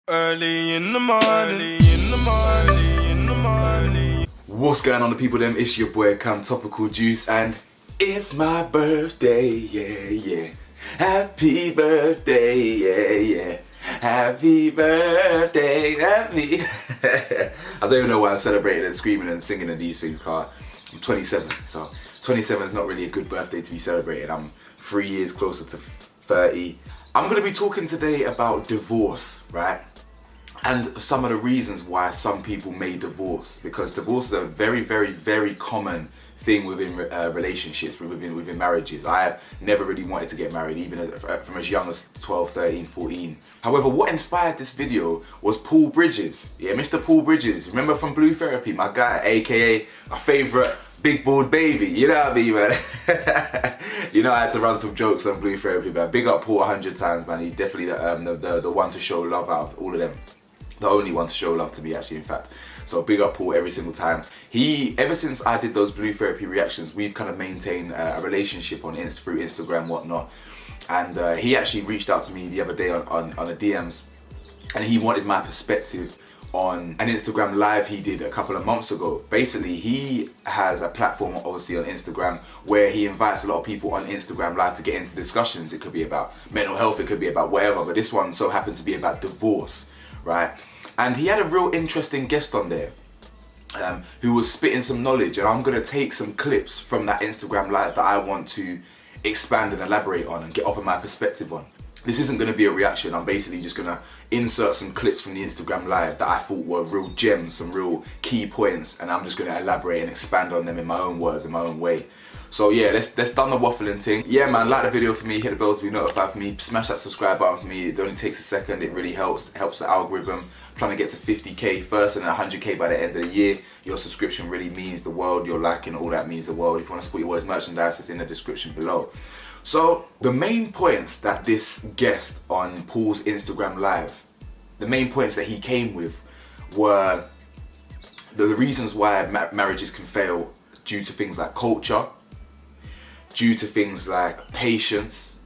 Early in the morning, early in the morning, early in the morning. What's going on, the people? Them, it's your boy Cam Topical Juice, and it's my birthday, yeah. Happy birthday, yeah. Happy birthday, happy. I don't even know why I'm celebrating and screaming and singing and these things, car. I'm 27, so 27 is not really a good birthday to be celebrating. I'm 3 years closer to 30. I'm gonna be talking today about divorce, right? And some of the reasons why some people may divorce, because divorce is a very common thing within relationships, within marriages. I have never really wanted to get married, even from as young as 12, 13, 14. However, what inspired this video was Paul Bridges. Yeah, Mr. Paul Bridges. Remember from Blue Therapy, my guy, aka my favorite big bald baby. You know what I mean, man? You know, I had to run some jokes on Blue Therapy, man. Big up Paul 100 times, man. He's definitely the one to show love out of all of them. The only one to show love to me, actually, in fact. So big up Paul every single time. Ever since I did those Blue Therapy reactions, we've kind of maintained a relationship on through Instagram, whatnot. And he actually reached out to me the other day on the DMs, and he wanted my perspective on an Instagram live he did a couple of months ago. Basically, he has a platform, obviously, on Instagram where he invites a lot of people on Instagram live to get into discussions. It could be about mental health, it could be about whatever, but this one so happened to be about divorce, right? And he had a real interesting guest on there who was spitting some knowledge, and I'm gonna take some clips from that Instagram live that I want to expand and elaborate on and get offer my perspective on. This isn't gonna be a reaction. I'm basically just gonna insert some clips from the Instagram live that I thought were real gems, some real key points, and I'm just gonna elaborate and expand on them in my own words, in my own way. So yeah, let's done the waffling thing. Yeah, man, like the video for me, hit the bell to be notified for me, smash that subscribe button for me. It only takes a second, it really helps. It helps the algorithm. I'm trying to get to 50k first and then 100k by the end of the year. Your subscription really means the world. Your liking, all that means the world. If you want to support your words merchandise, it's in the description below. So the main points that this guest on Paul's Instagram live, the main points that he came with were the reasons why marriages can fail due to things like culture, due to things like patience,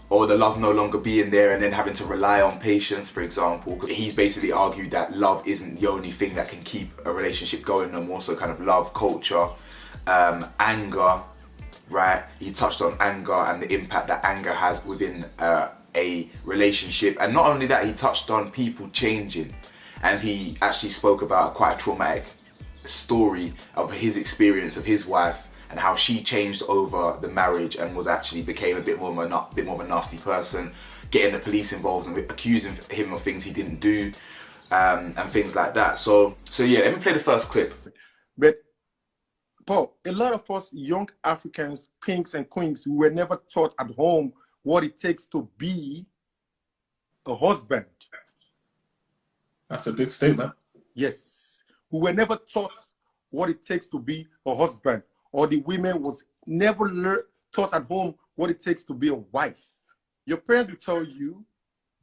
or the love no longer being there and then having to rely on patience, for example. He's basically argued that love isn't the only thing that can keep a relationship going, and more so kind of love, culture, anger, right? He touched on anger and the impact that anger has within a relationship. And not only that, he touched on people changing, and he actually spoke about quite a traumatic story of his experience of his wife and how she changed over the marriage and became a bit more of a nasty person, getting the police involved and accusing him of things he didn't do, and things like that. So yeah, let me play the first clip. But Paul, a lot of us young Africans, kings and queens, we were never taught at home what it takes to be a husband. That's a big statement. Yes. We were never taught what it takes to be a husband, or the women was never taught at home what it takes to be a wife. Your parents will tell you,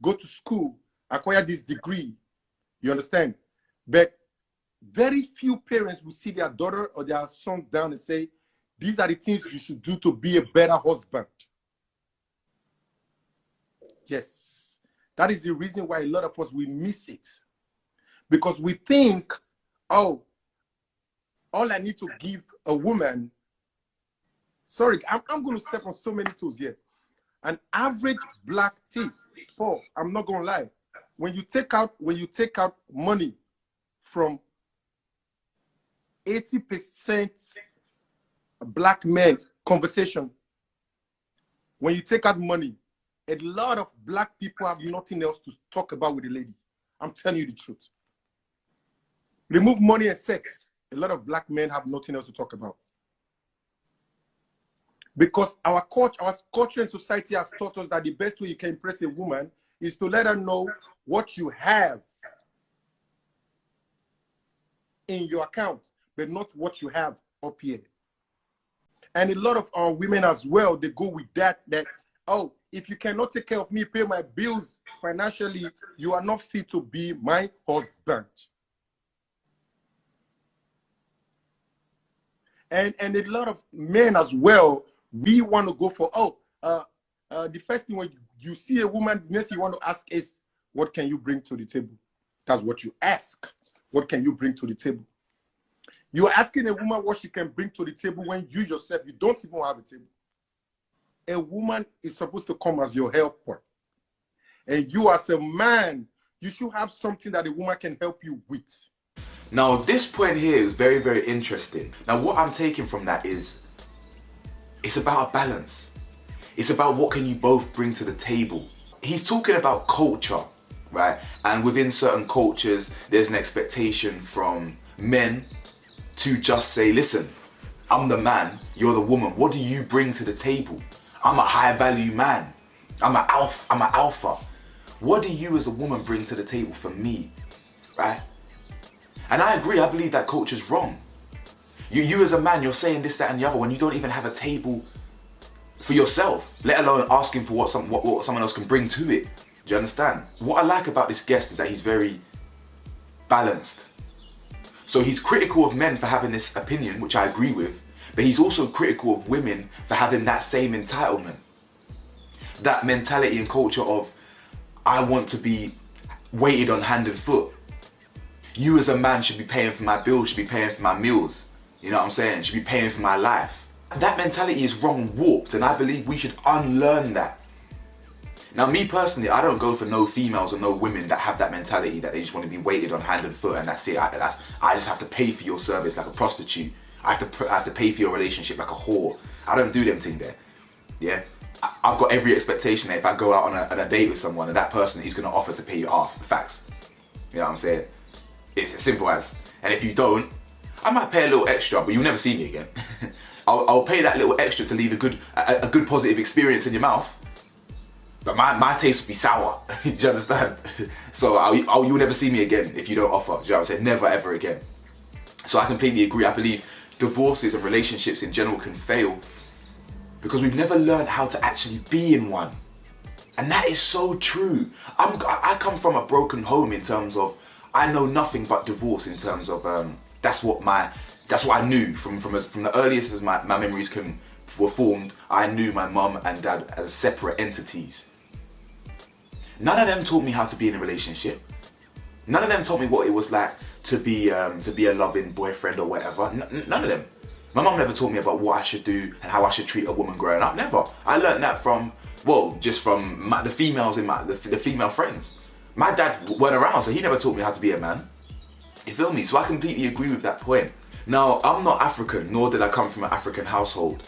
go to school, acquire this degree, you understand? But very few parents will see their daughter or their son down and say, these are the things you should do to be a better husband. Yes, that is the reason why a lot of us, we miss it. Because we think, oh, all I need to give a woman, sorry, I'm going to step on so many toes here. An average black tea, Paul, I'm not going to lie. When you take out money from 80% black men conversation, when you take out money, a lot of black people have nothing else to talk about with a lady. I'm telling you the truth. Remove money and sex, a lot of black men have nothing else to talk about. Because our culture and society has taught us that the best way you can impress a woman is to let her know what you have in your account, but not what you have up here. And a lot of our women as well, they go with that, oh, if you cannot take care of me, pay my bills financially, you are not fit to be my husband. And a lot of men as well, we want to go for, the first thing when you see a woman, the next thing you want to ask is, what can you bring to the table? That's what you ask. What can you bring to the table? You're asking a woman what she can bring to the table when you yourself, you don't even have a table. A woman is supposed to come as your helper. And you as a man, you should have something that a woman can help you with. Now, this point here is very, very interesting. Now, what I'm taking from that is, it's about a balance. It's about what can you both bring to the table. He's talking about culture, right? And within certain cultures, there's an expectation from men to just say, listen, I'm the man, you're the woman. What do you bring to the table? I'm a high value man. I'm an alpha. What do you as a woman bring to the table for me, right? And I agree, I believe that culture's wrong. You as a man, you're saying this, that, and the other when you don't even have a table for yourself, let alone asking for what someone else can bring to it. Do you understand? What I like about this guest is that he's very balanced. So he's critical of men for having this opinion, which I agree with, but he's also critical of women for having that same entitlement. That mentality and culture of, I want to be weighted on hand and foot. You as a man should be paying for my bills, should be paying for my meals. You know what I'm saying? Should be paying for my life. That mentality is wrong and warped, and I believe we should unlearn that. Now, me personally, I don't go for no females or no women that have that mentality that they just want to be weighted on hand and foot and that's it. I just have to pay for your service like a prostitute. I have to pay for your relationship like a whore. I don't do them thing there. Yeah? I've got every expectation that if I go out on a date with someone and that person is going to offer to pay you half. Facts. You know what I'm saying? It's as simple as. And if you don't, I might pay a little extra, but you'll never see me again. I'll pay that little extra to leave a good positive experience in your mouth. But my taste would be sour. Do you understand? So you'll never see me again if you don't offer. Do you know what I'm saying? Never ever again. So I completely agree. I believe divorces and relationships in general can fail because we've never learned how to actually be in one. And that is so true. I come from a broken home in terms of I know nothing but divorce in terms of that's what I knew from the earliest as my memories were formed. I knew my mum and dad as separate entities. None of them taught me how to be in a relationship. None of them taught me what it was like to be a loving boyfriend or whatever. None of them. My mum never taught me about what I should do and how I should treat a woman growing up. Never. I learned that from the females in the female friends. My dad weren't around, so he never taught me how to be a man. You feel me? So I completely agree with that point. Now, I'm not African, nor did I come from an African household.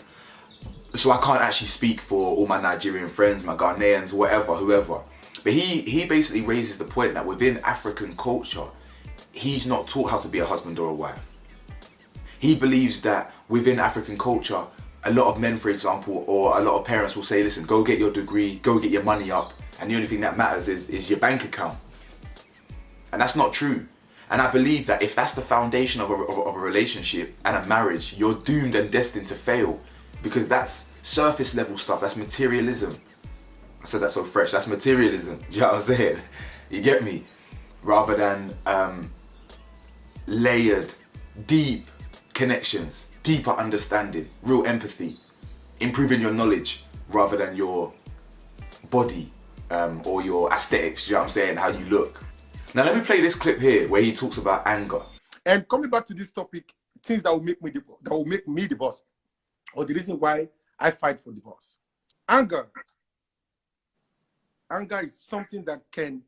So I can't actually speak for all my Nigerian friends, my Ghanaians, whoever. But he basically raises the point that within African culture, he's not taught how to be a husband or a wife. He believes that within African culture, a lot of men, for example, or a lot of parents will say, listen, go get your degree, go get your money up, and the only thing that matters is your bank account. And that's not true. And I believe that if that's the foundation of a relationship and a marriage, you're doomed and destined to fail because that's surface level stuff, that's materialism. I said that so fresh, that's materialism, do you know what I'm saying? You get me? Rather than layered, deep connections, deeper understanding, real empathy, improving your knowledge rather than your body or your aesthetics, do you know what I'm saying? How you look. Now let me play this clip here where he talks about anger. And coming back to this topic, things that will make me divorce, or the reason why I fight for divorce. Anger is something that can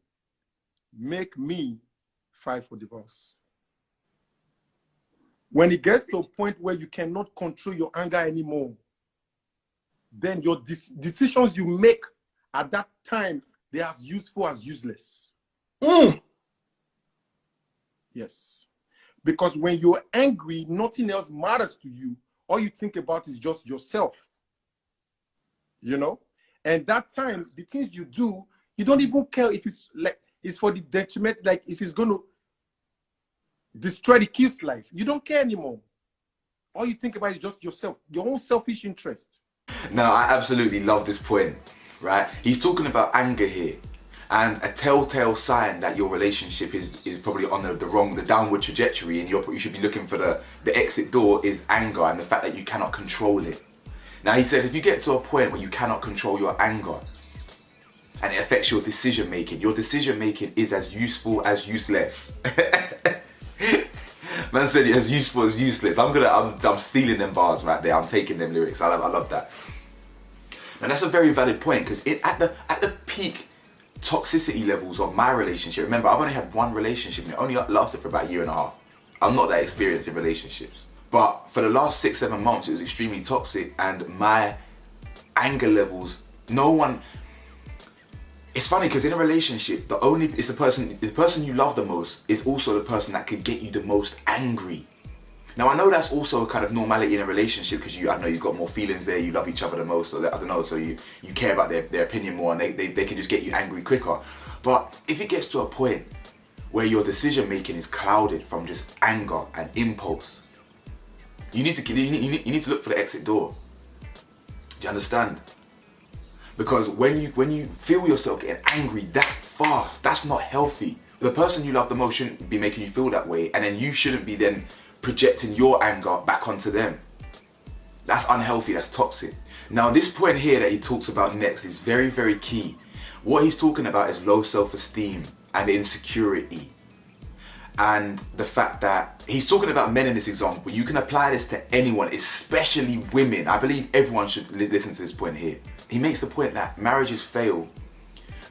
make me fight for divorce. When it gets to a point where you cannot control your anger anymore, then your decisions you make at that time, they're as useful as useless. Yes. Because when you're angry, nothing else matters to you. All you think about is just yourself. You know? And that time, the things you do, you don't even care if it's for the detriment, like if it's going to destroy the kid's life. You don't care anymore. All you think about is just yourself, your own selfish interest. Now, I absolutely love this point, right? He's talking about anger here. And a telltale sign that your relationship is probably on the downward trajectory and you should be looking for the exit door is anger and the fact that you cannot control it. Now he says if you get to a point where you cannot control your anger, and it affects your decision making. Your decision making is as useful as useless. Man said it as useful as useless. I'm stealing them bars right there. I'm taking them lyrics. I love that. And that's a very valid point, because at the peak toxicity levels of my relationship, remember, I've only had one relationship and it only lasted for about a year and a half. I'm not that experienced in relationships. But for the last 6-7 months, it was extremely toxic, and my anger levels, it's funny because in a relationship, the person you love the most is also the person that could get you the most angry. Now I know that's also a kind of normality in a relationship, because I know you've got more feelings there, you love each other the most, so that, I don't know, so you care about their opinion more, and they can just get you angry quicker. But if it gets to a point where your decision making is clouded from just anger and impulse, you need to look for the exit door. Do you understand? Because when you feel yourself getting angry that fast, that's not healthy. The person you love the most shouldn't be making you feel that way, and then you shouldn't be then projecting your anger back onto them. That's unhealthy, that's toxic. Now this point here that he talks about next is very, very key. What he's talking about is low self-esteem and insecurity. And the fact that he's talking about men in this example, but you can apply this to anyone, especially women. I believe everyone should listen to this point here. He makes the point that marriages fail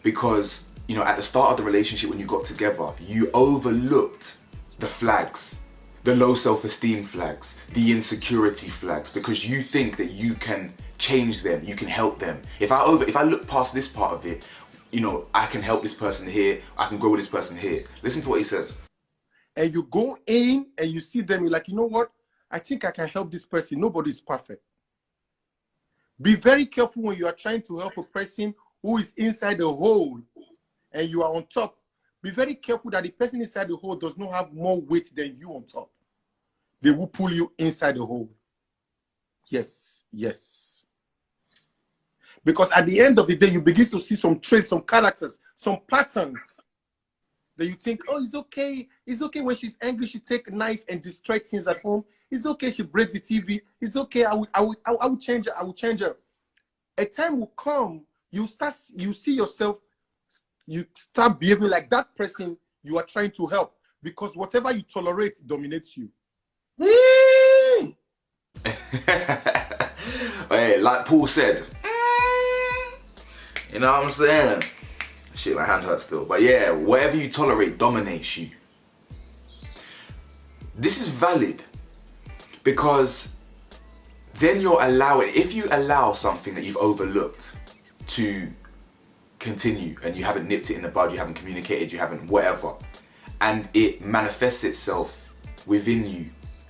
because, at the start of the relationship when you got together, you overlooked the flags, the low self-esteem flags, the insecurity flags, because you think that you can change them, you can help them. If I look past this part of it, I can help this person here, I can grow with this person here. Listen to what he says. And you go in and you see them, you're like, you know what? I think I can help this person. Nobody's perfect. Be very careful when you are trying to help a person who is inside the hole and you are on top. Be very careful that the person inside the hole does not have more weight than you on top. They will pull you inside the hole. Yes, yes. Because at the end of the day, you begin to see some traits, some characters, some patterns that you think, oh, it's okay. It's okay when she's angry, she take a knife and destroy things at home. It's okay, she breaks the TV. It's okay, I will change her. I will change her. A time will come, you see yourself, you start behaving like that person you are trying to help, because whatever you tolerate dominates you. Hey, like Paul said, you know what I'm saying? Shit, my hand hurts still. But yeah, whatever you tolerate dominates you. This is valid because then you're allowing, if you allow something that you've overlooked to continue and you haven't nipped it in the bud, you haven't communicated, you haven't whatever, and it manifests itself within you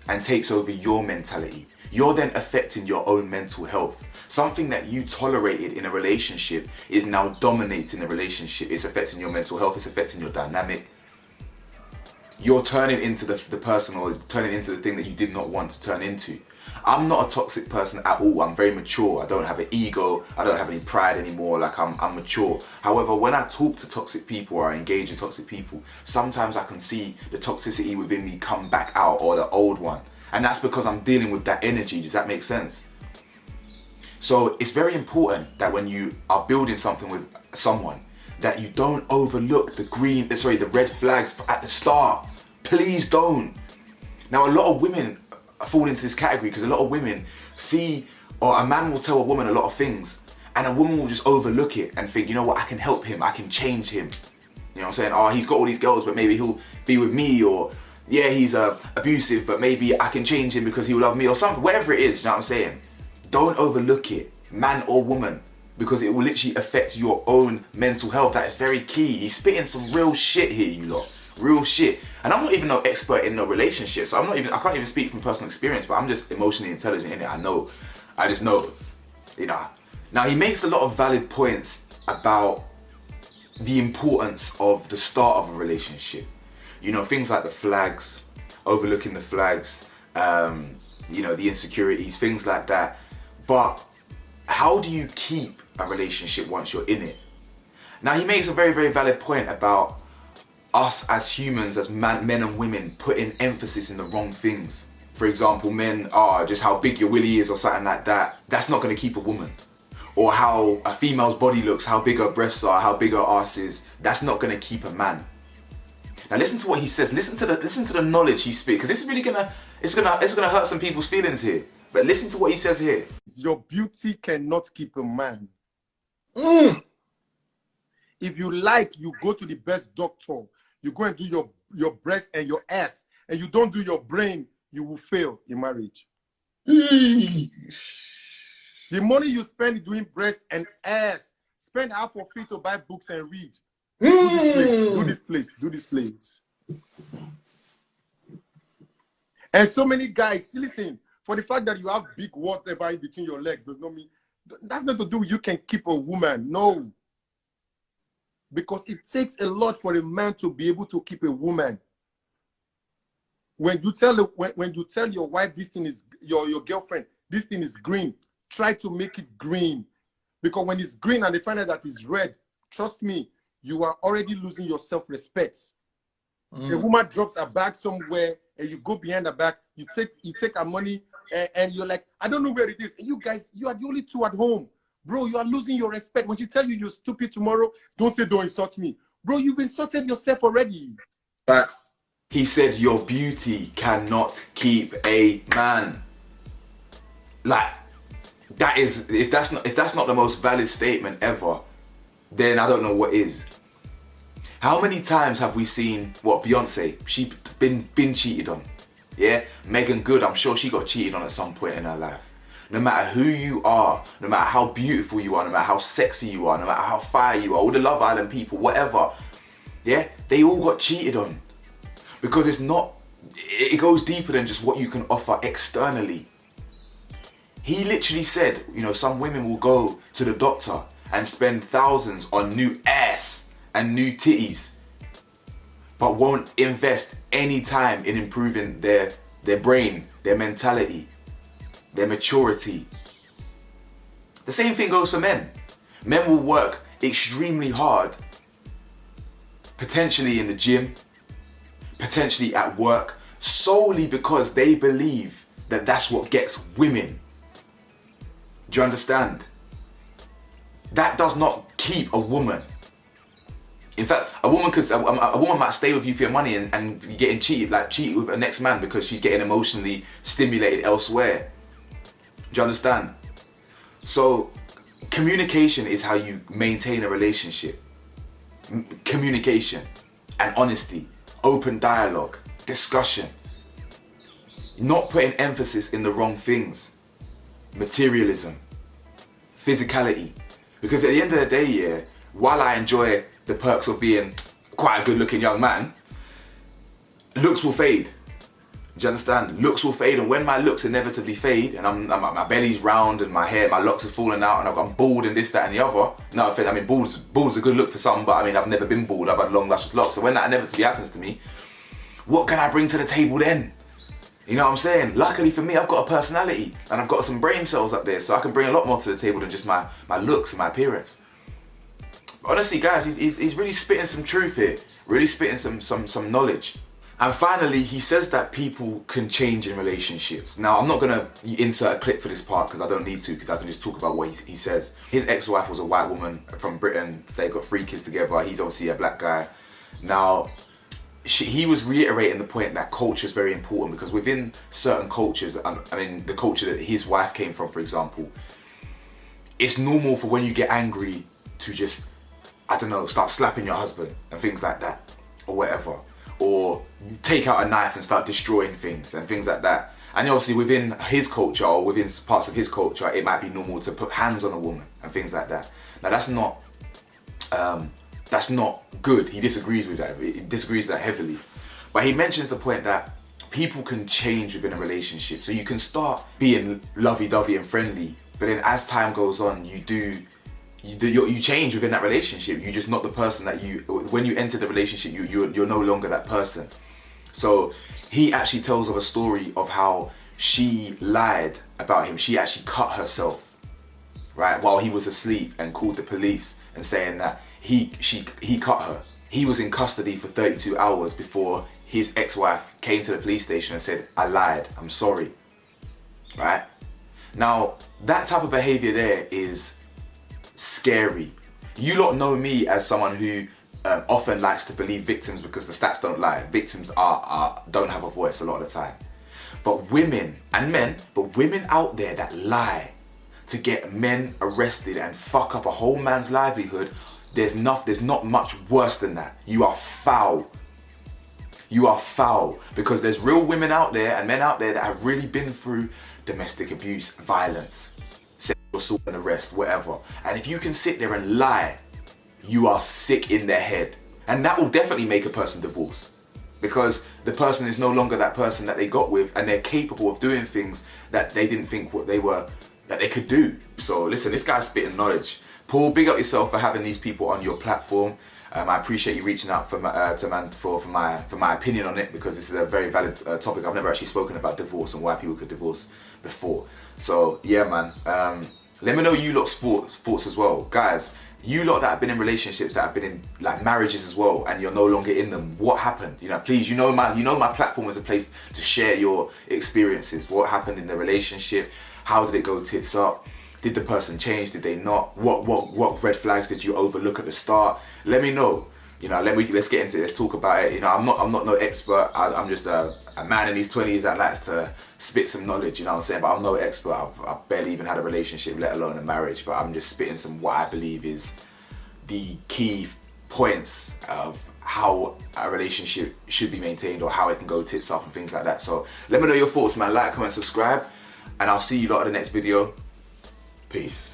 and takes over your mentality, you're then affecting your own mental health. Something that you tolerated in a relationship is now dominating the relationship. It's affecting your mental health, it's affecting your dynamic. You're turning into the person, or turning into the thing that you did not want to turn into. I'm not a toxic person at all. I'm very mature. I don't have an ego. I don't have any pride anymore. Like I'm mature. However, when I talk to toxic people or I engage with toxic people, sometimes I can see the toxicity within me come back out, or the old one. And that's because I'm dealing with that energy. Does that make sense? So it's very important that when you are building something with someone, that you don't overlook the red flags at the start. Please don't. Now, a lot of women fall into this category because a lot of women see, or a man will tell a woman a lot of things, and a woman will just overlook it and think, you know what, I can help him, I can change him. You know what I'm saying? Oh, he's got all these girls, but maybe he'll be with me, or yeah, he's abusive, but maybe I can change him because he will love me, or something, whatever it is, you know what I'm saying? Don't overlook it, man or woman, because it will literally affect your own mental health. That is very key. He's spitting some real shit here, you lot. Real shit. And I'm not even no expert in no relationship, so I can't even speak from personal experience, but I'm just emotionally intelligent in it. I just know, you know. Now, he makes a lot of valid points about the importance of the start of a relationship. You know, things like the flags, overlooking the flags, you know, the insecurities, things like that. But how do you keep a relationship once you're in it? Now, he makes a very, very valid point about us as humans, as men and women, putting emphasis in the wrong things. For example, men are just how big your willy is or something like that. That's not going to keep a woman. or how a female's body looks, how big her breasts are, how big her ass is, that's not gonna keep a man. Now listen to what he says. Listen to the knowledge he speaks, because this is really gonna hurt some people's feelings here. But listen to what he says here. Your beauty cannot keep a man. If you like, you go to the best doctor. You go and do your breast and your ass, and you don't do your brain, you will fail in marriage. The money you spend doing breast and ass, spend half of it to buy books and read. Do this place. And so many guys, listen, for the fact that you have big whatever in between your legs does not mean, that's not to do with you can keep a woman. No. Because it takes a lot for a man to be able to keep a woman. When you tell your wife this thing is your girlfriend, this thing is green, try to make it green. Because when it's green and they find out that it's red, trust me, you are already losing your self-respect. A woman drops a bag somewhere and you go behind the back, you take her money and you're like, I don't know where it is. And you guys, you are the only two at home. Bro, you are losing your respect. When she tell you you're stupid tomorrow, don't say don't insult me. Bro, you've insulted yourself already. Facts. He said your beauty cannot keep a man. Like, that is, if that's not the most valid statement ever, then I don't know what is. How many times have we seen what Beyonce, she been cheated on? Yeah, Megan Good, I'm sure she got cheated on at some point in her life. No matter who you are, no matter how beautiful you are, no matter how sexy you are, no matter how fire you are, all the Love Island people, whatever, yeah, they all got cheated on. Because it goes deeper than just what you can offer externally. He literally said, you know, some women will go to the doctor and spend thousands on new ass and new titties, but won't invest any time in improving their brain, their mentality, their maturity. The same thing goes for men. Men will work extremely hard, potentially in the gym, potentially at work, solely because they believe that that's what gets women. Do you understand? That does not keep a woman. In fact, a woman might stay with you for your money and be getting cheated with her next man because she's getting emotionally stimulated elsewhere. Do you understand? So, communication is how you maintain a relationship. Communication and honesty, open dialogue, discussion. Not putting emphasis in the wrong things. Materialism, physicality. Because at the end of the day, yeah, while I enjoy the perks of being quite a good looking young man, looks will fade. Do you understand? Looks will fade, and when my looks inevitably fade, and my belly's round and my locks are falling out, and I'm bald and this, that, and the other. No offense, I mean bald's a good look for some, but I mean I've never been bald. I've had long, luscious locks. So when that inevitably happens to me, what can I bring to the table then? You know what I'm saying? Luckily for me, I've got a personality and I've got some brain cells up there, so I can bring a lot more to the table than just my looks and my appearance. But honestly, guys, he's really spitting some truth here, really spitting some knowledge. And finally, he says that people can change in relationships. Now, I'm not gonna insert a clip for this part because I don't need to, because I can just talk about what he says. His ex-wife was a white woman from Britain. They got 3 kids together. He's obviously a black guy. Now, he was reiterating the point that culture is very important, because within certain cultures, I mean the culture that his wife came from, for example, it's normal for when you get angry to just, I don't know, start slapping your husband and things like that, or whatever. Or take out a knife and start destroying things and things like that. And obviously within his culture, or within parts of his culture, it might be normal to put hands on a woman and things like that. Now that's not good. He disagrees with that. He disagrees with that heavily. But he mentions the point that people can change within a relationship. So you can start being lovey-dovey and friendly, but then as time goes on, you change within that relationship. You're just not the person that when you enter the relationship, you're no longer that person. So he actually tells of a story of how she lied about him. She actually cut herself, right, while he was asleep, and called the police and saying that he cut her. He was in custody for 32 hours before his ex-wife came to the police station and said, I lied, I'm sorry, right? Now, that type of behavior there is scary. You lot know me as someone who often likes to believe victims because the stats don't lie. Victims don't have a voice a lot of the time. But women and men, but women out there that lie to get men arrested and fuck up a whole man's livelihood, there's not much worse than that. You are foul. You are foul, because there's real women out there and men out there that have really been through domestic abuse, violence, sexual assault and arrest, whatever. And if you can sit there and lie, you are sick in the head. And that will definitely make a person divorce, because the person is no longer that person that they got with, and they're capable of doing things that they didn't think that they could do. So listen, this guy's spitting knowledge. Paul, big up yourself for having these people on your platform. I appreciate you reaching out for my opinion on it, because this is a very valid topic. I've never actually spoken about divorce and why people could divorce before. So yeah, man. Let me know you lot's thoughts as well, guys. You lot that have been in relationships, that have been in like marriages as well, and you're no longer in them. What happened? You know, please. You know my platform is a place to share your experiences. What happened in the relationship? How did it go tits up? Did the person change? Did they not? What red flags did you overlook at the start? Let me know. You know, let's get into it. Let's talk about it. You know, I'm not no expert. I'm just a man in his 20s that likes to spit some knowledge. You know what I'm saying? But I'm no expert. I've barely even had a relationship, let alone a marriage. But I'm just spitting some what I believe is the key points of how a relationship should be maintained, or how it can go tits up and things like that. So let me know your thoughts, man. Like, comment, subscribe, and I'll see you lot in the next video. Peace.